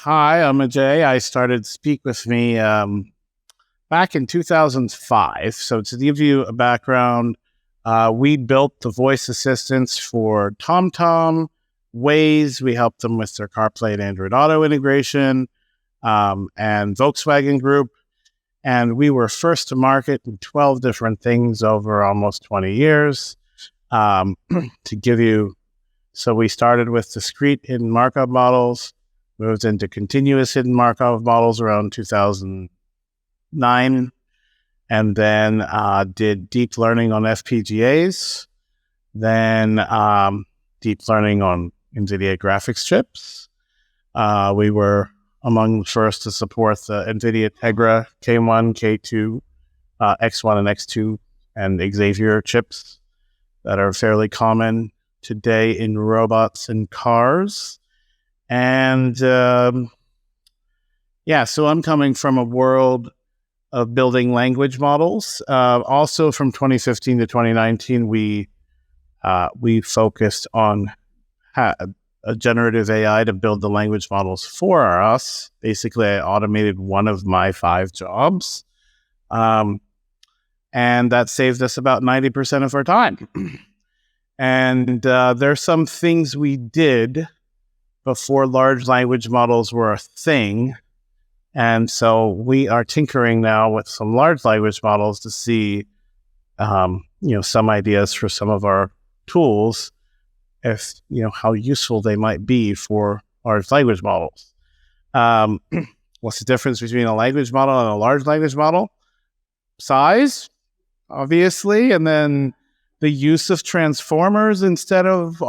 Hi, I'm Ajay. I started Speak With Me back in 2005. So to give you a background, we built the voice assistants for TomTom, Waze. We helped them with their CarPlay and Android Auto integration, and Volkswagen Group. And we were first to market in 12 different things over almost 20 years. To give you, so we started with discrete hidden Markov models, moved into continuous hidden Markov models around 2009, and then did deep learning on FPGAs, then deep learning on NVIDIA graphics chips. We were among the first to support the NVIDIA Tegra K1, K2, X1 and X2, and Xavier chips that are fairly common today in robots and cars. And so I'm coming from a world of building language models. Also from 2015 to 2019, we focused on a generative AI to build the language models for us. Basically, I automated one of my 5 jobs. And that saved us about 90% of our time. And there's some things we did before large language models were a thing. And so we are tinkering now with some large language models to see, some ideas for some of our tools, if, how useful they might be for large language models. What's the difference between a language model and a large language model? Size, obviously, and then the use of transformers instead of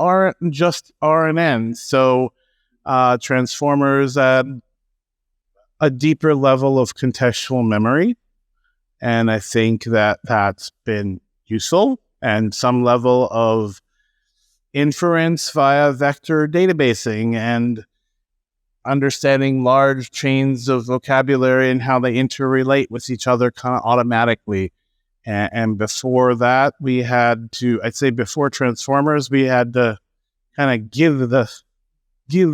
just RNNs. So transformers add a deeper level of contextual memory, and I think that that's been useful, and some level of inference via vector databasing and understanding large chains of vocabulary and how they interrelate with each other kind of automatically. And before that, we had to, I'd say before transformers, we had to kind of give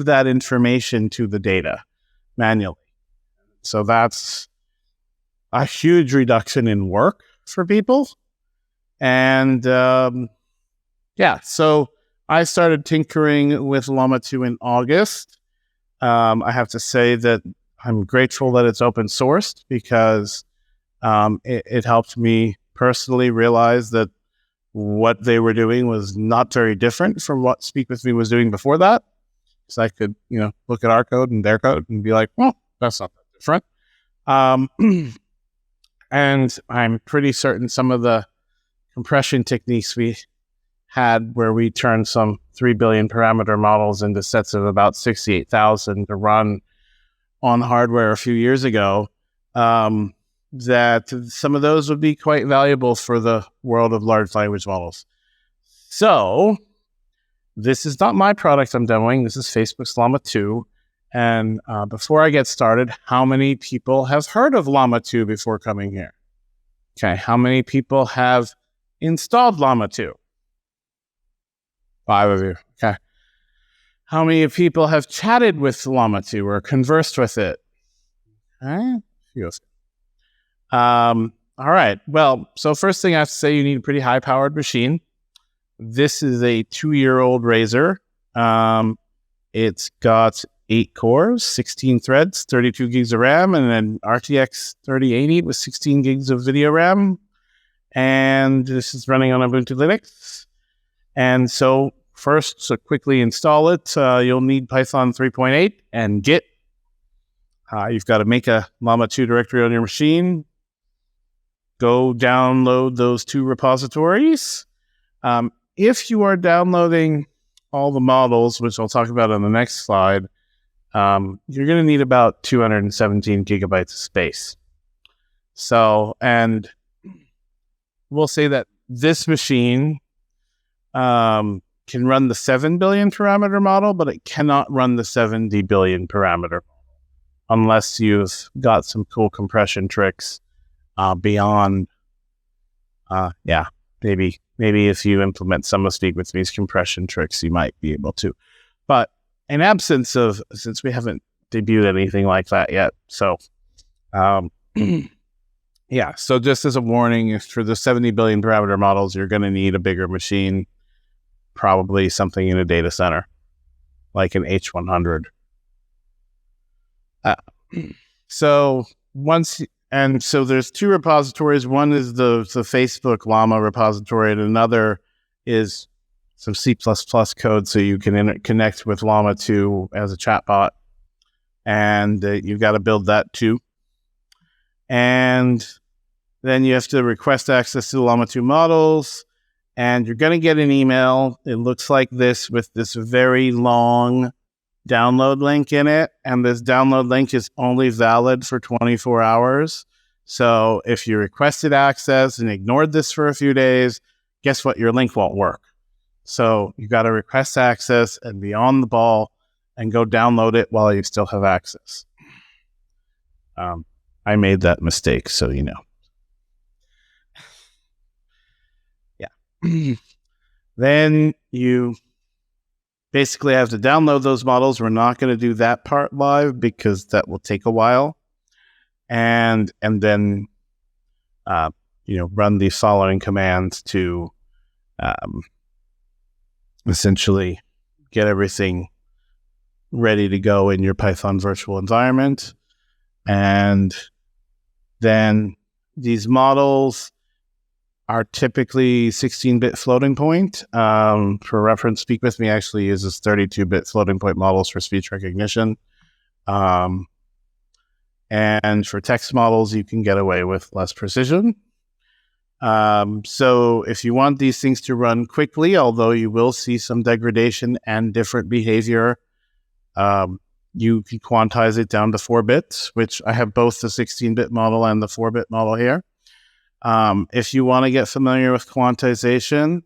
that information to the data manually. So that's a huge reduction in work for people. And so I started tinkering with Llama 2 in August. I have to say that I'm grateful that it's open sourced, because it helped me personally realize that what they were doing was not very different from what Speak With Me was doing before that. So I could, look at our code and their code and be like, well, that's not that different. And I'm pretty certain some of the compression techniques we had, where we turned some 3 billion parameter models into sets of about 68,000 to run on hardware a few years ago, that some of those would be quite valuable for the world of large language models. So this is not my product I'm demoing. This is Facebook's Llama 2. And before I get started, how many people have heard of Llama 2 before coming here? Okay, how many people have installed Llama 2? 5 of you. Okay. How many people have chatted with Llama 2 or conversed with it? Okay. All right. Well, so first thing I have to say, you need a pretty high-powered machine. This is a 2-year-old Razor. It's got 8 cores, 16 threads, 32 gigs of RAM, and an RTX 3080 with 16 gigs of video RAM. And this is running on Ubuntu Linux. And so first, to quickly install it, you'll need Python 3.8 and Git. You've got to make a Llama 2 directory on your machine. Go download those 2 repositories. If you are downloading all the models, which I'll talk about on the next slide, you're going to need about 217 gigabytes of space. So, and we'll say that this machine can run the 7 billion parameter model, but it cannot run the 70 billion parameter model. unless you've got some cool compression tricks beyond, maybe if you implement some of Speak With Me's compression tricks, you might be able to. But in absence of, since we haven't debuted anything like that yet, so so just as a warning, for the 70 billion parameter models, you're going to need a bigger machine, probably something in a data center, like an H100. So there's two repositories. One is the Facebook Llama repository, and another is some C++ code, so you can connect with Llama 2 as a chatbot. And you've got to build that too. And then you have to request access to the Llama 2 models, and you're going to get an email. It looks like this, with this very long download link in it, and this download link is only valid for 24 hours. So if you requested access and ignored this for a few days, guess what? Your link won't work. So you got to request access and be on the ball and go download it while you still have access. I made that mistake, so you know. Yeah. Then you basically have to download those models. We're not going to do that part live because that will take a while. And then, run the following commands to essentially get everything ready to go in your Python virtual environment. And then these models are typically 16-bit floating point. For reference, Speak With Me actually uses 32-bit floating point models for speech recognition. And for text models, you can get away with less precision. So if you want these things to run quickly, although you will see some degradation and different behavior, you can quantize it down to 4 bits, which I have both the 16-bit model and the 4-bit model here. If you want to get familiar with quantization,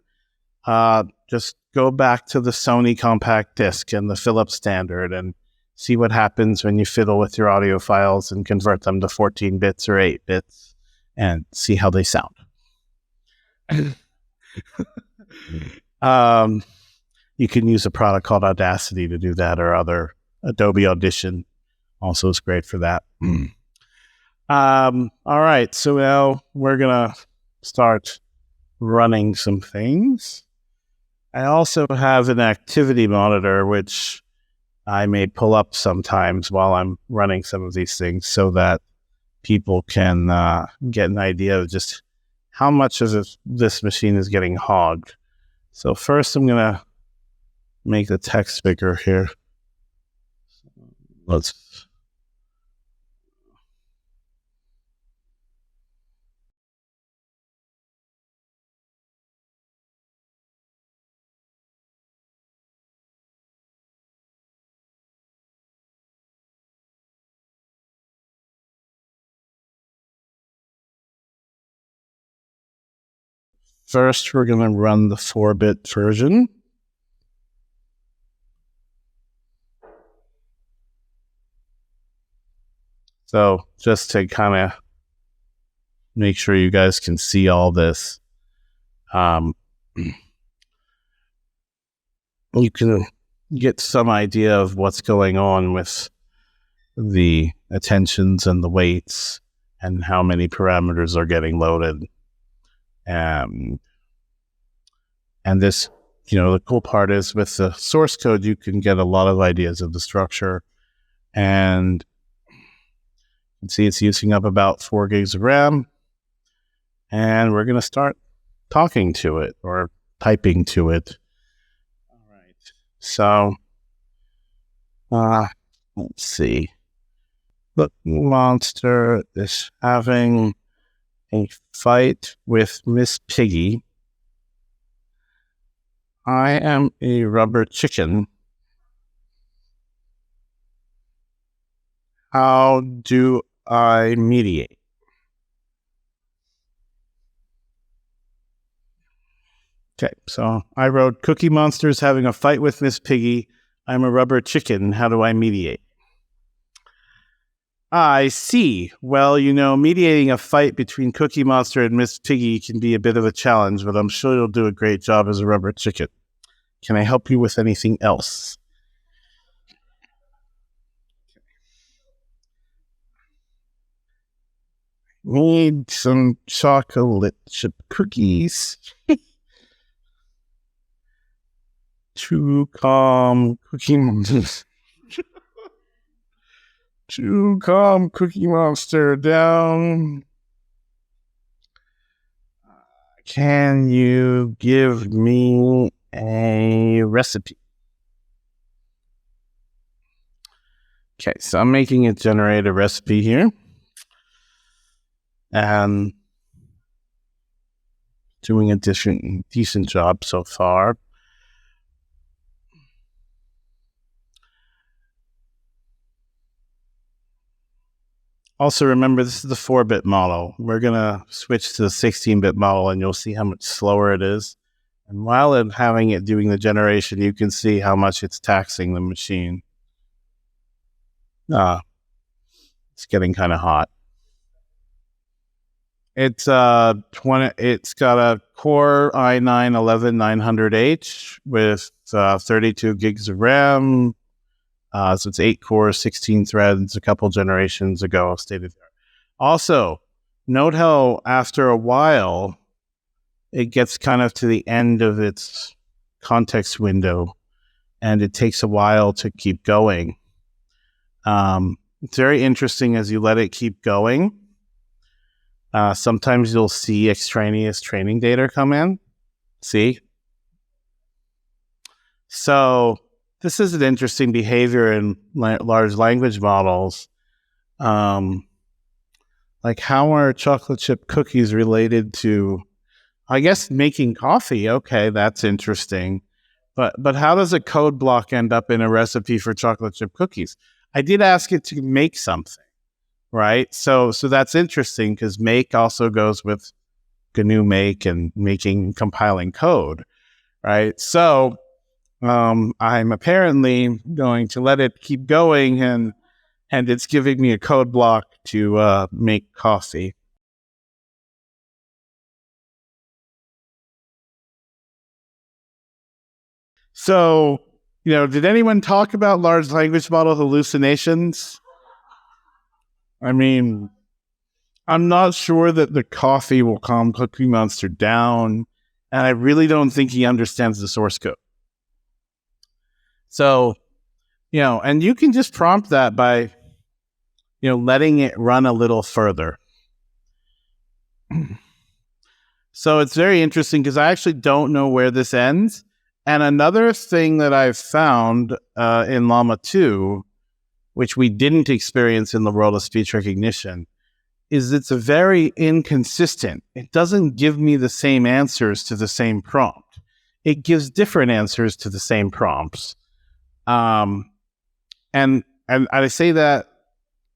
just go back to the Sony compact disc and the Philips standard and see what happens when you fiddle with your audio files and convert them to 14 bits or 8 bits and see how they sound. You can use a product called Audacity to do that, or other Adobe Audition also is great for that. All right, so now we're going to start running some things. I also have an activity monitor, which I may pull up sometimes while I'm running some of these things so that people can get an idea of just how much of this machine is getting hogged. So first I'm going to make the text bigger here. First, we're going to run the 4-bit version. So just to kind of make sure you guys can see all this, you can get some idea of what's going on with the attentions and the weights and how many parameters are getting loaded. And this, the cool part is with the source code, you can get a lot of ideas of the structure. And you can see it's using up about 4 gigs of RAM. And we're going to start talking to it or typing to it. All right. So, let's see. Look, Monster is having a fight with Miss Piggy. I am a rubber chicken. How do I mediate? Okay, so I wrote, Cookie Monster's having a fight with Miss Piggy. I'm a rubber chicken. How do I mediate? I see. Well, mediating a fight between Cookie Monster and Miss Piggy can be a bit of a challenge, but I'm sure you'll do a great job as a rubber chicken. Can I help you with anything else? Need some chocolate chip cookies to calm Cookie Monster. To calm Cookie Monster down. Can you give me a recipe? Okay, so I'm making it generate a recipe here. And doing a decent job so far. Also, remember, this is the 4-bit model. We're going to switch to the 16-bit model, and you'll see how much slower it is. And while I'm having it doing the generation, you can see how much it's taxing the machine. It's getting kind of hot. It's It's got a Core i9-11900H with 32 gigs of RAM. So it's 8 cores, 16 threads, a couple generations ago, stated there. Also, note how after a while, it gets kind of to the end of its context window, and it takes a while to keep going. It's very interesting as you let it keep going. Sometimes you'll see extraneous training data come in. See? So this is an interesting behavior in large language models. Like, how are chocolate chip cookies related to, I guess, making coffee? Okay, that's interesting. But how does a code block end up in a recipe for chocolate chip cookies? I did ask it to make something, right? So that's interesting because make also goes with GNU make and compiling code, right? So I'm apparently going to let it keep going, and it's giving me a code block to make coffee. So, did anyone talk about large language model hallucinations? I mean, I'm not sure that the coffee will calm Cookie Monster down, and I really don't think he understands the source code. So, and you can just prompt that by, letting it run a little further. So it's very interesting because I actually don't know where this ends. And another thing that I've found in Llama 2, which we didn't experience in the world of speech recognition, is it's very inconsistent. It doesn't give me the same answers to the same prompt. It gives different answers to the same prompts. And I say that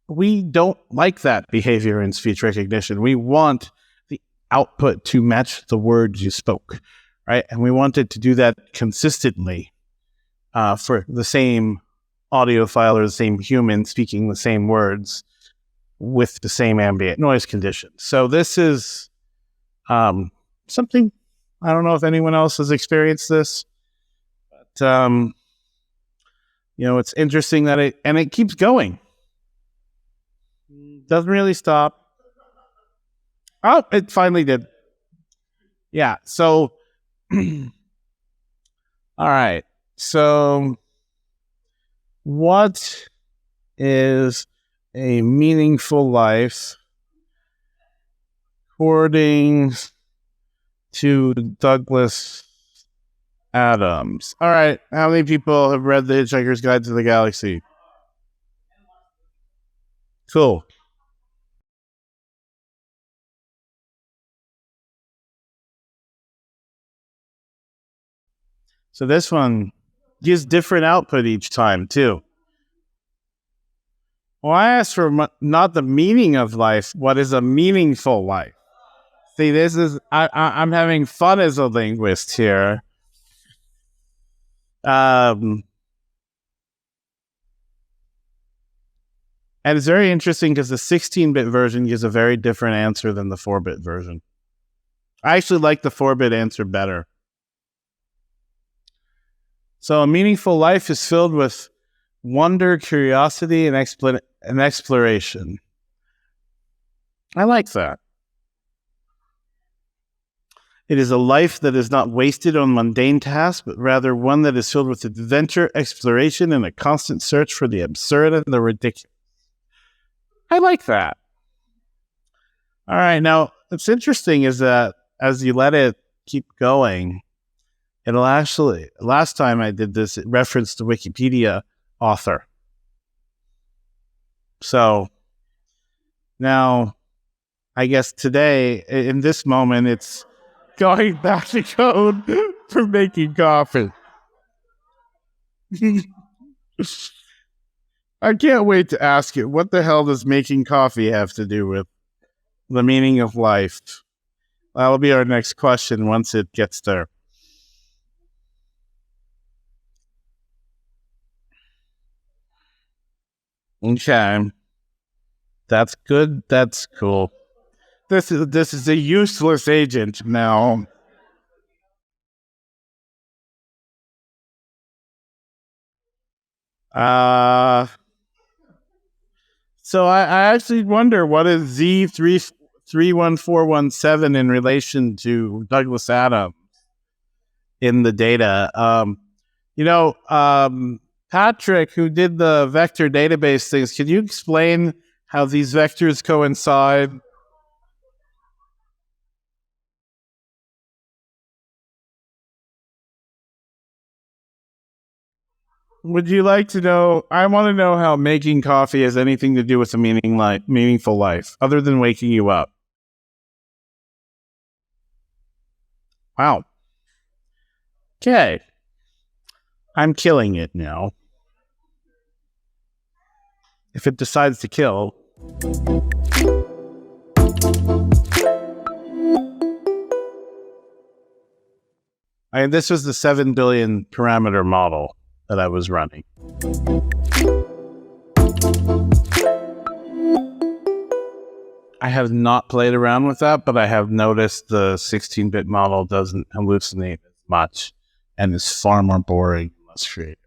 we don't like that behavior in speech recognition. We want the output to match the words you spoke, right? And we want it to do that consistently for the same audio file or the same human speaking the same words with the same ambient noise conditions. So this is something, I don't know if anyone else has experienced this, but it's interesting that it keeps going. Doesn't really stop. Oh, it finally did. Yeah. So, all right. So, what is a meaningful life according to Douglas Adams? All right. How many people have read The Hitchhiker's Guide to the Galaxy? Cool. So this one gives different output each time, too. Well, I asked for not the meaning of life. What is a meaningful life? See, this is, I'm having fun as a linguist here. And it's very interesting because the 16-bit version gives a very different answer than the 4-bit version. I actually like the 4-bit answer better. So a meaningful life is filled with wonder, curiosity, and exploration. I like that. It is a life that is not wasted on mundane tasks, but rather one that is filled with adventure, exploration, and a constant search for the absurd and the ridiculous. I like that. All right. Now, what's interesting is that as you let it keep going, it'll actually, last time I did this, it referenced the Wikipedia author. So now, I guess today, in this moment, it's going back to code for making coffee. I can't wait to ask it, what the hell does making coffee have to do with the meaning of life? That'll be our next question once it gets there. Okay. That's good. That's cool. This is a useless agent now. So I actually wonder, what is Z31417 in relation to Douglas Adams in the data? Patrick, who did the vector database things, can you explain how these vectors coincide? Would you like to know? I want to know how making coffee has anything to do with a meaningful life, other than waking you up. Wow. Okay. I'm killing it now. If it decides to kill. This was the 7 billion parameter model that I was running. I have not played around with that, but I have noticed the 16-bit model doesn't hallucinate as much and is far more boring and less creative.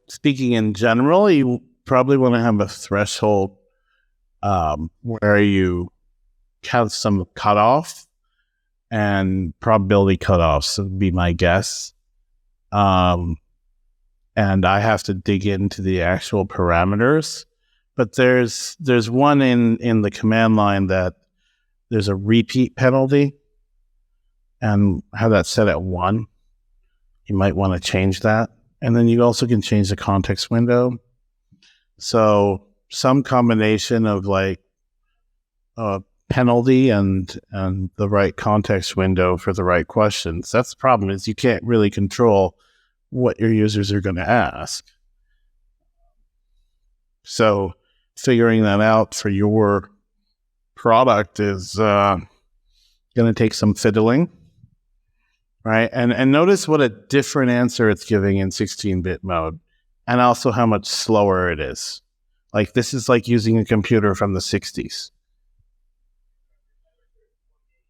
Speaking in general, you probably want to have a threshold where you have some cutoff, and probability cutoffs would be my guess. And I have to dig into the actual parameters. But there's one in the command line that there's a repeat penalty, and have that set at 1. You might want to change that. And then you also can change the context window. So some combination of like penalty and the right context window for the right questions. That's the problem, is you can't really control what your users are going to ask. So figuring that out for your product is going to take some fiddling, right? And notice what a different answer it's giving in 16-bit mode, and also how much slower it is. Like, this is like using a computer from the 60s.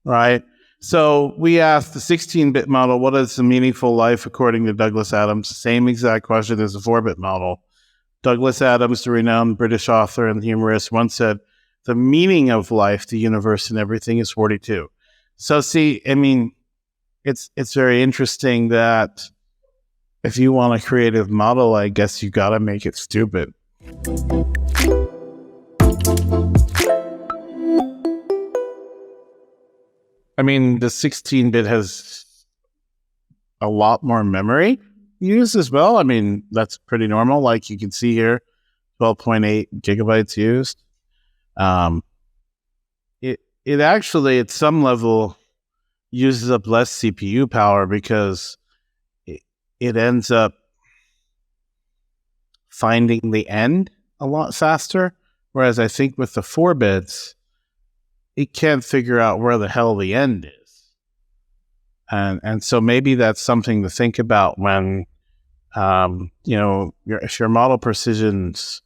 Right? So we asked the 16-bit model, what is a meaningful life according to Douglas Adams? Same exact question as the 4-bit model. Douglas Adams, the renowned British author and humorist, once said, the meaning of life, the universe, and everything is 42. So see, I mean, it's very interesting that if you want a creative model, I guess you got to make it stupid. I mean, the 16-bit has a lot more memory used as well. I mean, that's pretty normal. Like you can see here, 12.8 gigabytes used. It actually, at some level, uses up less CPU power because it ends up finding the end a lot faster. Whereas I think with the 4 bits, it can't figure out where the hell the end is. And so maybe that's something to think about when, if your model precisions,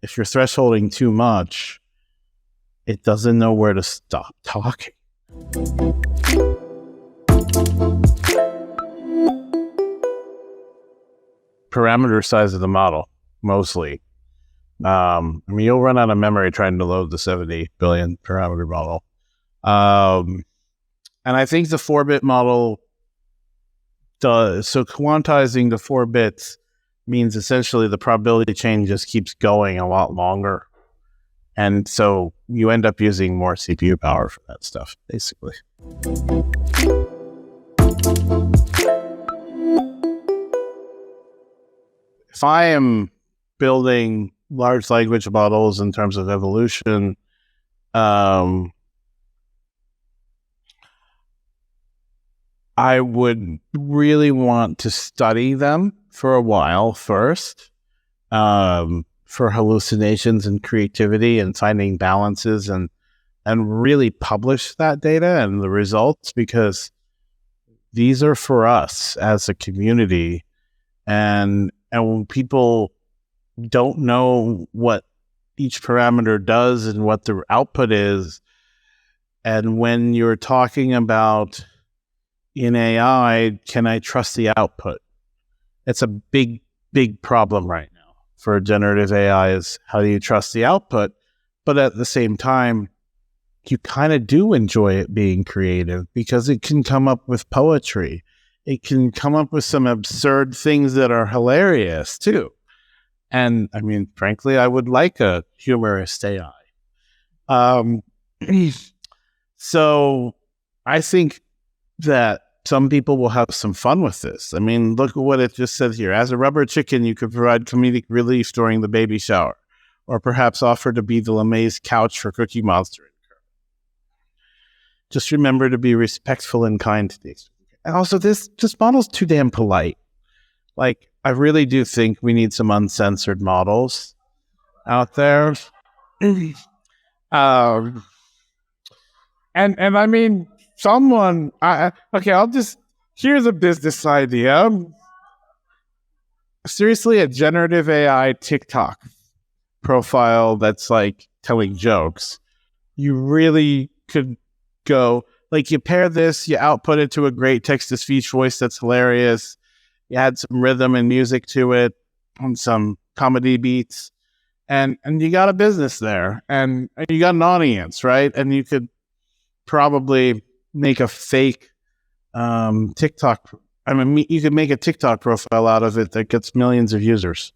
if you're thresholding too much, it doesn't know where to stop talking. Parameter size of the model, mostly. You'll run out of memory trying to load the 70 billion parameter model. And I think the 4-bit model does. So quantizing the 4 bits means essentially the probability chain just keeps going a lot longer. And so you end up using more CPU power for that stuff, basically. If I am building large language models in terms of evolution, I would really want to study them for a while first, for hallucinations and creativity and finding balances, and really publish that data and the results, because these are for us as a community. And when people don't know what each parameter does and what the output is, and when you're talking about in AI, can I trust the output? It's a big, big problem right now for generative AI, is how do you trust the output? But at the same time, you kind of do enjoy it being creative, because it can come up with poetry. It can come up with some absurd things that are hilarious too. And I mean, frankly, I would like a humorous AI. So I think that some people will have some fun with this. I mean, look at what it just said here. As a rubber chicken, you could provide comedic relief during the baby shower, or perhaps offer to be the LeMay's couch for Cookie Monster. Just remember to be respectful and kind to these. And also, this model's too damn polite. Like, I really do think we need some uncensored models out there. And I mean, here's a business idea. Seriously, a generative AI TikTok profile that's like telling jokes. You really could go, like, you pair this, you output it to a great text-to-speech voice that's hilarious. You add some rhythm and music to it and some comedy beats, and you got a business there, and you got an audience, right? And you could probably make a fake TikTok. I mean, you could make a TikTok profile out of it that gets millions of users.